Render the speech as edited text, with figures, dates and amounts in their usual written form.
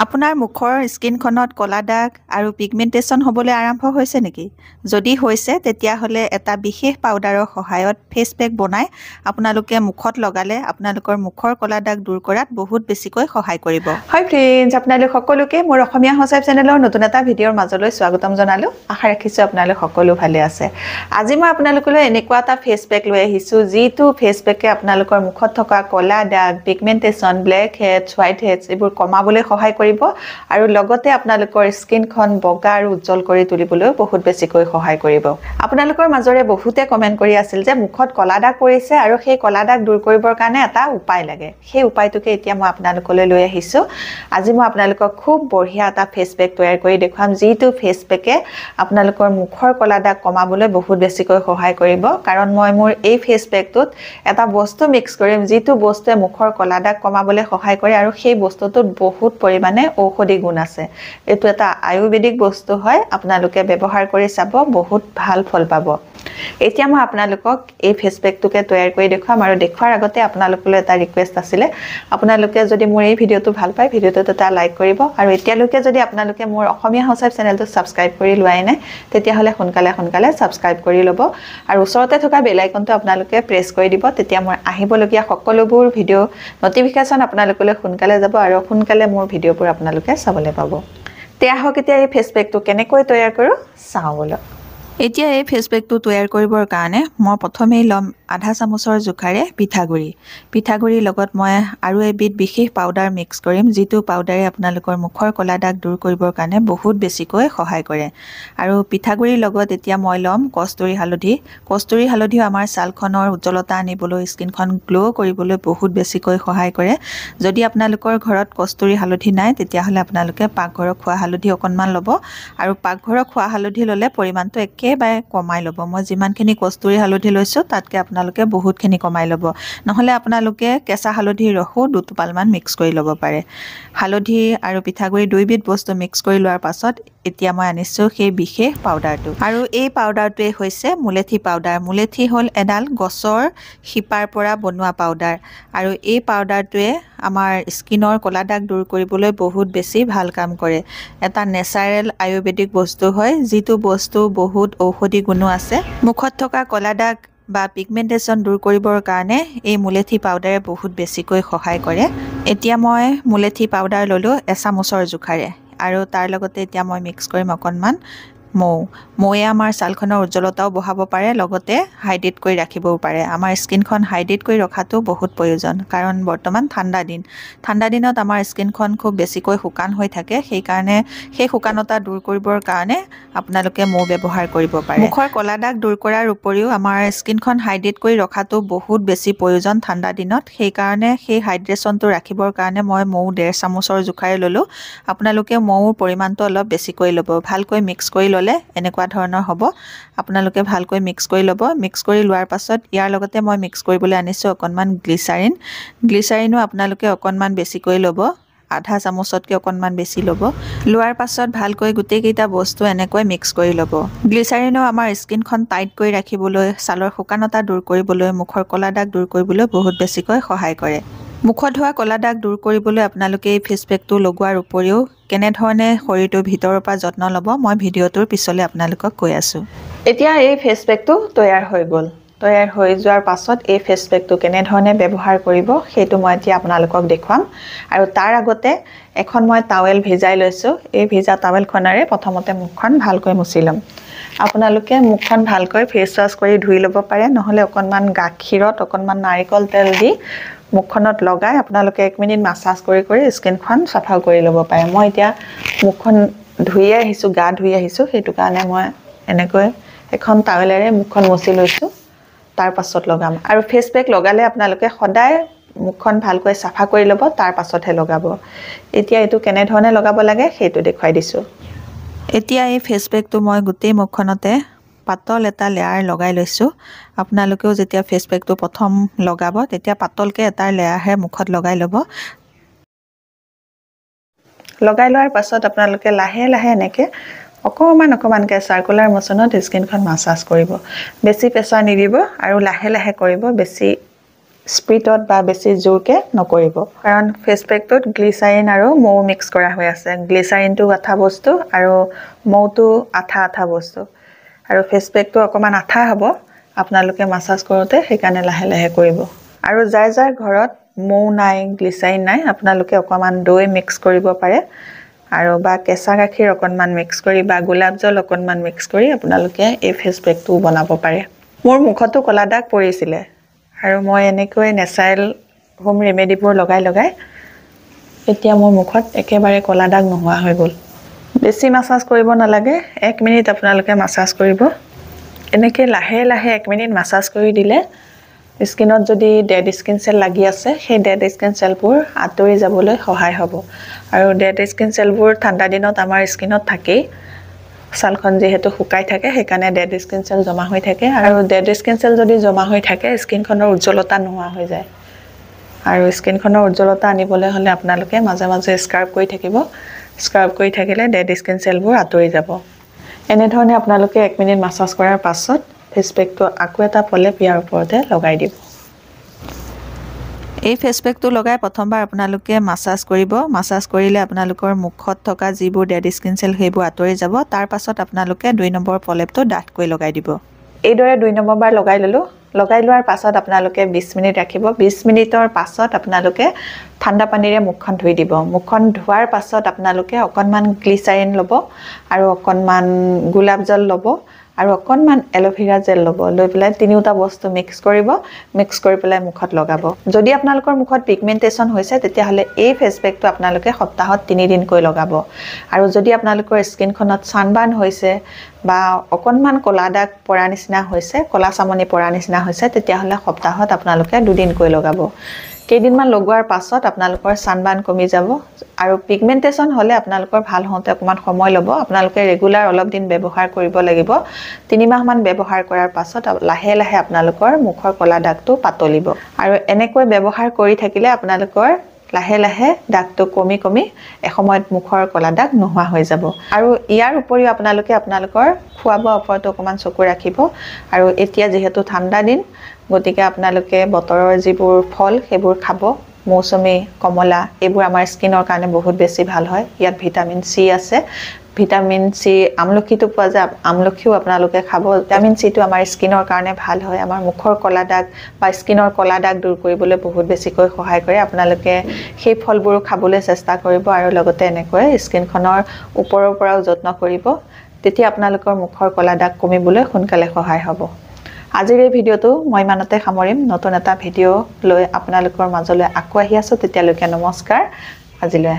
আপোনাৰ মুখৰ স্কিনখনত কলা দাগ আৰু পিগমেণ্টেশ্যন হ'বলৈ আৰম্ভ হৈছে নেকি? যদি হৈছে তেতিয়াহ'লে এটা বিশেষ পাউডাৰৰ সহায়ত ফেচ পেক বনাই আপোনালোকে মুখত লগালে আপোনালোকৰ মুখৰ কলা দাগ দূৰ কৰাত বহুত বেছিকৈ সহায় কৰিব। হাই ফ্ৰেণ্ডছ, আপোনালোক সকলোকে মোৰ অসমীয়া সঁচাই চেনেলৰ নতুন এটা ভিডিঅ'ৰ মাজলৈ স্বাগতম জনালোঁ। আশা ৰাখিছোঁ আপোনালোক সকলো ভালে আছে। আজি মই আপোনালোকলৈ এনেকুৱা এটা ফেচ পেক লৈ আহিছোঁ যিটো ফেচ পেকে আপোনালোকৰ মুখত থকা কলা দাগ, pigmentation, black heads, white heads এইবোৰ কমাবলৈ সহায় কৰিব আৰু লগতে আপোনালোকৰ স্কিনখন বগা আৰু উজ্জ্বল কৰি তুলিবলৈ বহুত বেছিকৈ সহায় কৰিব। আপোনালোকৰ মাজৰে বহুতে কমেণ্ট কৰি আছিল যে মুখত কলা দাগ পৰিছে আৰু সেই কলা দাগ দূৰ কৰিবৰ কাৰণে এটা উপায় লাগে। সেই উপায়টোকে এতিয়া মই আপোনালোকলৈ লৈ আহিছোঁ। আজি মই আপোনালোকক খুব বঢ়িয়া এটা ফেচ পেক তৈয়াৰ কৰি দেখুৱাম যিটো ফেচ পেকে আপোনালোকৰ মুখৰ কলা দাগ কমাবলৈ বহুত বেছিকৈ সহায় কৰিব। কাৰণ মই মোৰ এই ফেচ পেকটোত এটা বস্তু মিক্স কৰিম যিটো বস্তুৱে মুখৰ কলা দাগ কমাবলৈ সহায় কৰে আৰু সেই বস্তুটোত বহুত পৰিমাণে ঔষধি গুণ আছে। এইটো এটা আয়ুৰ্বেদিক বস্তু হয়, আপোনালোকে ব্যৱহাৰ কৰি চাব, বহুত ভাল ফল পাব। এতিয়া মই আপোনালোকক এই ফেচ পেকটোকে তৈয়াৰ কৰি দেখুৱাম আৰু দেখুৱাৰ আগতে আপোনালোকলৈ এটা ৰিকুৱেষ্ট আছিলে, আপোনালোকে যদি মোৰ এই ভিডিঅ'টো ভাল পায় ভিডিঅ'টোত এটা লাইক কৰিব আৰু এতিয়ালৈকে যদি আপোনালোকে মোৰ অসমীয়া সঁচাই চেনেলটো ছাবস্ক্ৰাইব কৰি লোৱাই নাই তেতিয়াহ'লে সোনকালে ছাবস্ক্ৰাইব কৰি ল'ব আৰু ওচৰতে থকা বেল আইকনটো আপোনালোকে প্ৰেছ কৰি দিব। তেতিয়া মই আহিবলগীয়া সকলোবোৰ ভিডিঅ' নটিফিকেশ্যন আপোনালোকলৈ সোনকালে যাব আৰু সোনকালে মোৰ ভিডিঅ'বোৰ আপোনালোকে চাবলৈ পাব। তেতিয়া আহক এতিয়া এই ফেচ পেকটো কেনেকৈ তৈয়াৰ কৰোঁ চাওঁ বলক। এতিয়া এই ফেচ পেকটো তৈয়াৰ কৰিবৰ কাৰণে মই প্ৰথমেই ল'ম আধা চামুচৰ জোখাৰে পিঠাগুড়ি। পিঠাগুড়িৰ লগত মই আৰু এবিধ বিশেষ পাউডাৰ মিক্স কৰিম যিটো পাউডাৰে আপোনালোকৰ মুখৰ কলা দাগ দূৰ কৰিবৰ কাৰণে বহুত বেছিকৈ সহায় কৰে। আৰু পিঠাগুড়িৰ লগত এতিয়া মই ল'ম কষ্টুৰি হালধি। কষ্টুৰি হালধিও আমাৰ ছালখনৰ উজ্জ্বলতা আনিবলৈ, স্কিনখন গ্ল' কৰিবলৈ বহুত বেছিকৈ সহায় কৰে। যদি আপোনালোকৰ ঘৰত কষ্টুৰি হালধি নাই তেতিয়াহ'লে আপোনালোকে পাকঘৰৰ খোৱা হালধি অকণমান ল'ব আৰু পাকঘৰৰ খোৱা হালধি ল'লে পৰিমাণটো একেবাৰে কমাই ল'ব। মই যিমানখিনি কষ্টুৰি হালধি লৈছোঁ তাতকৈ আপোনালোকে বহুতখিনি কমাই ল'ব। নহ'লে আপোনালোকে কেঁচা হালধিৰ ৰসো দুটোপালমান মিক্স কৰি ল'ব পাৰে। হালধি আৰু পিঠাগুড়ি দুইবিধ বস্তু মিক্স কৰি লোৱাৰ পাছত এতিয়া মই আনিছোঁ সেই বিশেষ পাউডাৰটো আৰু এই পাউডাৰটোৱে হৈছে মুলেঠি পাউডাৰ। মুলেঠি হ'ল এডাল গছৰ শিপাৰ পৰা বনোৱা পাউডাৰ আৰু এই পাউডাৰটোৱে আমাৰ স্কিনৰ কলা দাগ দূৰ কৰিবলৈ বহুত বেছি ভাল কাম কৰে। এটা নেচাৰেল আয়ুৰ্বেদিক বস্তু হয় যিটো বস্তু বহুত ঔষধি গুণো আছে। মুখত থকা কলা দাগ বা পিগমেণ্টেশ্যন দূৰ কৰিবৰ কাৰণে এই মুলেঠি পাউডাৰে বহুত বেছিকৈ সহায় কৰে। এতিয়া মই মুলেঠি পাউডাৰ ল'লোঁ এচামুচৰ জোখাৰে আৰু তাৰ লগতে এতিয়া মই মিক্স কৰিম অকণমান মৌৱে আমাৰ ছালখনৰ উজ্জ্বলতাও বঢ়াব পাৰে, লগতে হাইড্ৰেট কৰি ৰাখিবও পাৰে। আমাৰ স্কিনখন হাইড্ৰেট কৰি ৰখাটো বহুত প্ৰয়োজন কাৰণ বৰ্তমান ঠাণ্ডা দিনত আমাৰ স্কিনখন খুব বেছিকৈ শুকান হৈ থাকে। সেইকাৰণে সেই শুকানতা দূৰ কৰিবৰ কাৰণে আপোনালোকে মৌ ব্যৱহাৰ কৰিব পাৰে। মুখৰ কলা দাগ দূৰ কৰাৰ উপৰিও আমাৰ স্কিনখন হাইড্ৰেট কৰি ৰখাটো বহুত বেছি প্ৰয়োজন ঠাণ্ডা দিনত। সেইকাৰণে সেই হাইড্ৰেশ্যনটো ৰাখিবৰ কাৰণে মই মৌ 1.5 চামুচৰ জোখাৰে ল'লোঁ। আপোনালোকে মৌৰ পৰিমাণটো অলপ বেছিকৈ ল'ব। ভালকৈ মিক্স কৰি ল'লে এনেকুৱা ধৰণৰ হ'ব। আপোনালোকে ভালকৈ মিক্স কৰি ল'ব। মিক্স কৰি লোৱাৰ পাছত ইয়াৰ লগতে মই মিক্স কৰিবলৈ আনিছোঁ অকণমান গ্লিচাৰিন। গ্লিচাৰিনো আপোনালোকে অকণমান বেছিকৈ ল'ব, আধা চামুচতকৈ অকণমান বেছি ল'ব। লোৱাৰ পাছত ভালকৈ গোটেইকেইটা বস্তু এনেকৈ মিক্স কৰি ল'ব। গ্লিচাৰিনো আমাৰ স্কিনখন টাইট কৰি ৰাখিবলৈ, ছালৰ শুকানতা দূৰ কৰিবলৈ, মুখৰ কলা দাগ দূৰ কৰিবলৈ বহুত বেছিকৈ সহায় কৰে। মুখত হোৱা কলা দাগ দূৰ কৰিবলৈ আপোনালোকে এই ফেচ পেকটো লগোৱাৰ উপৰিও কেনেধৰণে শৰীৰটোৰ ভিতৰৰ পৰা যত্ন ল'ব মই ভিডিঅ'টোৰ পিছলৈ আপোনালোকক কৈ আছোঁ। এতিয়া এই ফেচ পেকটো তৈয়াৰ হৈ গ'ল। তৈয়াৰ হৈ যোৱাৰ পাছত এই ফেচ পেকটো কেনেধৰণে ব্যৱহাৰ কৰিব সেইটো মই এতিয়া আপোনালোকক দেখুৱাম আৰু তাৰ আগতে এখন মই টাৱেল ভিজাই লৈছোঁ। এই ভিজা টাৱেলখনেৰে প্ৰথমতে মুখখন ভালকৈ মুচি ল'ম। আপোনালোকে মুখখন ভালকৈ ফেচ ৱাছ কৰি ধুই ল'ব পাৰে, নহ'লে অকণমান গাখীৰত অকণমান নাৰিকল তেল দি মুখখনত লগাই আপোনালোকে 1 মিনিট মাছাজ কৰি স্কিনখন চাফা কৰি ল'ব পাৰে। মই এতিয়া মুখখন ধুইয়ে আহিছোঁ, গা ধুই আহিছোঁ, সেইটো কাৰণে মই এনেকৈ এখন টাৱেলেৰে মুখখন মুচি লৈছোঁ। তাৰ পাছত লগাম আৰু ফেচ পেক লগালে আপোনালোকে সদায় মুখখন ভালকৈ চাফা কৰি ল'ব, তাৰ পাছতহে লগাব। এতিয়া এইটো কেনেধৰণে লগাব লাগে সেইটো দেখুৱাই দিছোঁ। এতিয়া এই ফেচ পেকটো মই গোটেই মুখখনতে পাতল এটা লেয়াৰ লগাই লৈছোঁ। আপোনালোকেও যেতিয়া ফেচ পেকটো প্ৰথম লগাব তেতিয়া পাতলকৈ এটা লেয়াৰহে মুখত লগাই ল'ব। লগাই লোৱাৰ পাছত আপোনালোকে লাহে লাহে এনেকৈ অকণমানকৈ চাৰ্কুলাৰ মোচনত স্কিনখন মাছাজ কৰিব। বেছি প্ৰেছাৰ নিদিব আৰু লাহে লাহে কৰিব, বেছি স্পিডত বা বেছি জোৰকে নকৰিব কাৰণ ফেচ পেকটোত গ্লিচাৰিন আৰু মৌ মিক্স কৰা হৈ আছে গ্লিচাৰিনটো আঠা বস্তু আৰু মৌটো আঠা বস্তু আৰু ফেচ পেকটো অকমান আঠা হ'ব আপোনালোকে মাসাজ কৰোতে সেইকাৰণে লাহে লাহে কৰিব আৰু যাৰ ঘৰত মৌ নাই গ্লিচাৰিন নাই আপোনালোকে অকমান দৈ মিক্স কৰিব পাৰে আৰু বা কেঁচা গাখীৰ অকনমান মিক্স কৰি বা গোলাপ জল অকনমান মিক্স কৰি আপোনালোকে এই ফেচ পেকটো বনাব পাৰে মোৰ মুখতো কলা দাগ পৰিছিলে আৰু মই এনেকৈ নেচাৰেল হোম ৰেমেডিবোৰ লগাই এতিয়া মোৰ মুখত একেবাৰে কলা দাগ নোহোৱা হৈ গ'ল বেছি মাসাজ কৰিব নালাগে 1 মিনিট আপোনালোকে মাসাজ কৰিব এনেকৈ লাহে লাহে 1 মিনিট মাসাজ কৰি দিলে স্কিনত যদি ডেড স্কিন সেল লাগি আছে সেই ডেড স্কিন সেলবোৰ আঁতৰি যাবলৈ সহায় হ'ব আৰু ডেড স্কিন সেলবোৰ ঠাণ্ডা দিনত আমাৰ স্কিনত থাকেই ছালখন যেহেতু শুকাই থাকে সেইকাৰণে ডেড স্কিন সেল জমা হৈ থাকে আৰু ডেড স্কিন সেল যদি জমা হৈ থাকে স্কিনখনৰ উজ্জ্বলতা নোহোৱা হৈ যায় আৰু স্কিনখনৰ উজ্জ্বলতা আনিবলৈ হ'লে আপোনালোকে মাজে মাজে স্ক্ৰাব কৰি থাকিব স্ক্ৰাব কৰি থাকিলে ডেড স্কিন সেলবোৰ আঁতৰি যাব এনে ধৰণে আপোনালোকে 1 মিনিট মাসাজ কৰাৰ পাছত ফেচ পেকটো আকৌ এটা পলেপ ইয়াৰ ওপৰতে লগাই দিব এই ফেচ পেকটো লগাই প্ৰথমবাৰ আপোনালোকে মাসাজ কৰিব মাসাজ কৰিলে আপোনালোকৰ মুখত থকা যিবোৰ ডেড স্কিন সেল সেইবোৰ আঁতৰি যাব তাৰ পাছত আপোনালোকে 2 নম্বৰ পলেপটো ডাঠকৈ লগাই দিব এইদৰে 2 নম্বৰ বাৰ লগাই ললো লগাই লোৱাৰ পাছত আপোনালোকে 20 মিনিট ৰাখিব 20 মিনিটৰ পাছত আপোনালোকে ঠাণ্ডা পানীৰে মুখখন ধুই দিব মুখখন ধোৱাৰ পাছত আপোনালোকে অকনমান গ্লিচাৰিন ল'ব আৰু অকনমান গোলাপ জল ল'ব আৰু অকনমান এলোভেৰা জেল ল'ব লৈ পেলাই তিনিটা বস্তু মিক্স কৰি পেলাই মুখত লগাব যদি আপোনালোকৰ মুখত পিগমেন্টেশন হৈছে তেতিয়া হলে এই ফেচ পেকটো আপোনালোকে সপ্তাহত 3 দিনকৈ লগাব আৰু যদি আপোনালোকৰ স্কিনখনত সানবাৰ্ন হৈছে বা অকনমান কলা দাগ পৰা নিচিনা হৈছে কলা চামনি পৰা নিচিনা হৈছে তেতিয়া হলে সপ্তাহত আপোনালোকে 2 দিনকৈ লগাব কেইদিনমান লগোৱাৰ পাছত আপোনালোকৰ সানবাৰ্ন কমি যাব আৰু পিগমেন্টেশন হলে আপোনালোকৰ ভাল হওঁতে অকমান সময় ল'ব আপোনালোকে ৰেগুলাৰ অলপ দিন ব্যৱহাৰ কৰিব লাগিব 3 মাহ মান ব্যৱহাৰ কৰাৰ পাছত লাহে লাহে আপোনালোকৰ মুখৰ কলা দাগটো পাতলিব আৰু এনেকৈ ব্যৱহাৰ কৰি থাকিলে আপোনালোকৰ লাহে লাহে দাগটো কমি এসময়ত মুখৰ কলা দাগ নোহোৱা হৈ যাব আৰু ইয়াৰ উপৰিও আপোনালোকে আপোনালোকৰ খোৱা-বোৱাৰ ওপৰত অকমান চকু ৰাখিব আৰু এতিয়া যেহেতু ঠাণ্ডা দিন গতিকে আপোনালোকে বতৰৰ যিবোৰ ফল সেইবোৰ খাব মৌসুমী কমলা এইবোৰ আমাৰ স্কিনৰ কাৰণে বহুত বেছি ভাল হয় ইয়াত ভিটামিন সি আছে ভিটামিন সি আমলখিটো পোৱা যায় আমলখিও আপোনালোকে খাব ভিটামিন সিটো আমাৰ স্কিনৰ কাৰণে ভাল হয় আমাৰ মুখৰ কলা দাগ বা স্কিনৰ কলা দাগ দূৰ কৰিবলৈ বহুত বেছিকৈ সহায় কৰে আপোনালোকে সেই ফলবোৰ খাবলৈ চেষ্টা কৰিব আৰু লগতে এনেকৈ স্কিনখনৰ ওপৰৰ পৰাও যত্ন কৰিব তেতিয়া আপোনালোকৰ মুখৰ কলা দাগ কমিবলৈ সোনকালে সহায় হ'ব আজিৰ এই ভিডিওটো মই মানতে সামৰিম নতুন এটা ভিডিও লৈ আপোনালোকৰ মাজলৈ আকৌ আহি আছো তেতিয়ালৈকে নমস্কাৰ আজিলৈ